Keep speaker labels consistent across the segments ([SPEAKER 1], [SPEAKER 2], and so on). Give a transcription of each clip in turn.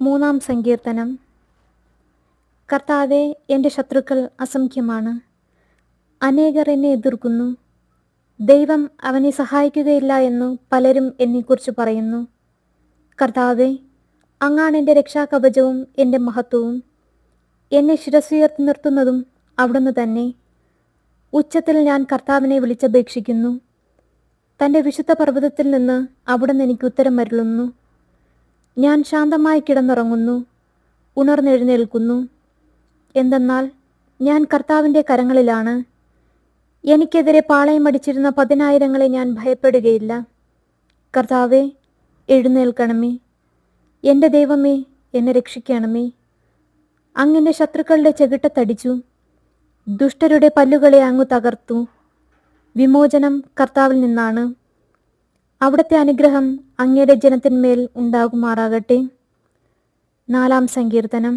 [SPEAKER 1] മൂന്നാം സങ്കീർത്തനം. കർത്താവേ, എൻ്റെ ശത്രുക്കൾ അസംഖ്യമാണ്, അനേകർ എന്നെ എതിർക്കുന്നു. ദൈവം അവനെ സഹായിക്കുകയില്ല എന്നു പലരും എന്നെക്കുറിച്ച് പറയുന്നു. കർത്താവേ, അങ്ങാണ് എൻ്റെ രക്ഷാകവചവും എൻ്റെ മഹത്വവും. എന്നെ ശിരസ്സുയർത്തി നിർത്തുന്നതും അവിടുന്ന് തന്നെ. ഉച്ചത്തിൽ ഞാൻ കർത്താവിനെ വിളിച്ചപേക്ഷിക്കുന്നു. തൻ്റെ വിശുദ്ധ പർവ്വതത്തിൽ നിന്ന് അവിടുന്ന് എനിക്ക് ഉത്തരം അരുളുന്നു. ഞാൻ ശാന്തമായി കിടന്നുറങ്ങുന്നു, ഉണർന്നെഴുന്നേൽക്കുന്നു. എന്തെന്നാൽ ഞാൻ കർത്താവിൻ്റെ കരങ്ങളിലാണ്. എനിക്കെതിരെ പാളയമടിച്ചിരുന്ന 10,000 ഞാൻ ഭയപ്പെടുകയില്ല. കർത്താവേ, എഴുന്നേൽക്കണമേ. എൻ്റെ ദൈവമേ, എന്നെ രക്ഷിക്കണമേ. അങ്ങെൻ്റെ ശത്രുക്കളുടെ ചെകിട്ടത്തടിച്ചു, ദുഷ്ടരുടെ പല്ലുകളെ അങ്ങ് തകർത്തു. വിമോചനം കർത്താവിൽ നിന്നാണ്. അവിടുത്തെ അനുഗ്രഹം അങ്ങയുടെ ജനത്തിന്മേൽ ഉണ്ടാകുമാറാകട്ടെ. 4-ാം സങ്കീർത്തനം.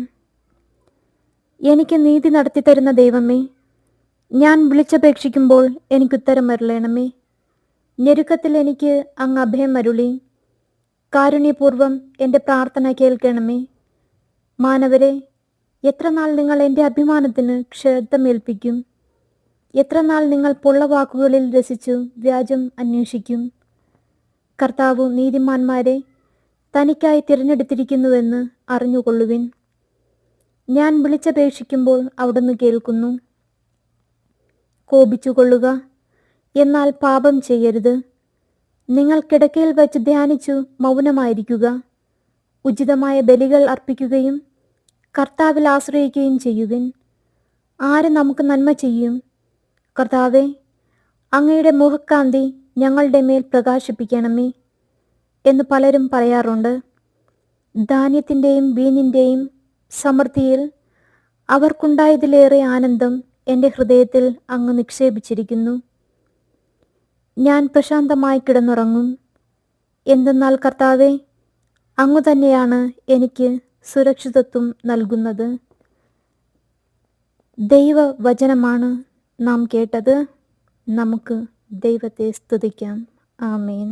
[SPEAKER 1] എനിക്ക് നീതി നടത്തിത്തരുന്ന ദൈവമേ, ഞാൻ വിളിച്ചപേക്ഷിക്കുമ്പോൾ എനിക്കുത്തരം അരുളണമേ. ഞെരുക്കത്തിൽ എനിക്ക് അങ്ങ് അഭയം അരുളി. കാരുണ്യപൂർവ്വം എൻ്റെ പ്രാർത്ഥന കേൾക്കണമേ. മാനവരെ, എത്രനാൾ നിങ്ങൾ എൻ്റെ അഭിമാനത്തിന് ക്ഷതമേൽപ്പിക്കും? എത്രനാൾ നിങ്ങൾ പൊള്ളവാക്കുകളിൽ രസിച്ചു വ്യാജം അന്വേഷിക്കും? കർത്താവ് നീതിമാന്മാരെ തനിക്കായി തിരഞ്ഞെടുത്തിരിക്കുന്നുവെന്ന് അറിഞ്ഞുകൊള്ളുവിൻ. ഞാൻ വിളിച്ചപേക്ഷിക്കുമ്പോൾ അവിടുന്ന് കേൾക്കുന്നു. കോപിച്ചുകൊള്ളുക, എന്നാൽ പാപം ചെയ്യരുത്. നിങ്ങൾ കിടക്കയിൽ വച്ച് ധ്യാനിച്ചു മൗനമായിരിക്കുക. ഉചിതമായ ബലികൾ അർപ്പിക്കുകയും കർത്താവിൽ ആശ്രയിക്കുകയും ചെയ്യുവിൻ. ആര് നമുക്ക് നന്മ ചെയ്യും? കർത്താവേ, അങ്ങയുടെ മുഖക്കാന്തി ഞങ്ങളുടെ മേൽ പ്രകാശിപ്പിക്കണമേ എന്ന് പലരും പറയാറുണ്ട്. ധാന്യത്തിൻ്റെയും വീഞ്ഞിൻ്റെയും സമൃദ്ധിയിൽ അവർക്കുണ്ടായതിലേറെ ആനന്ദം എൻ്റെ ഹൃദയത്തിൽ അങ്ങ് നിക്ഷേപിച്ചിരിക്കുന്നു. ഞാൻ പ്രശാന്തമായി കിടന്നുറങ്ങും. എന്തെന്നാൽ കർത്താവേ, അങ്ങു തന്നെയാണ് എനിക്ക് സുരക്ഷിതത്വം നൽകുന്നത്. ദൈവവചനമാണ് നാം കേട്ടത്. നമുക്ക് ദൈവത്തെ സ്തുതിക്കാം. ആമേൻ.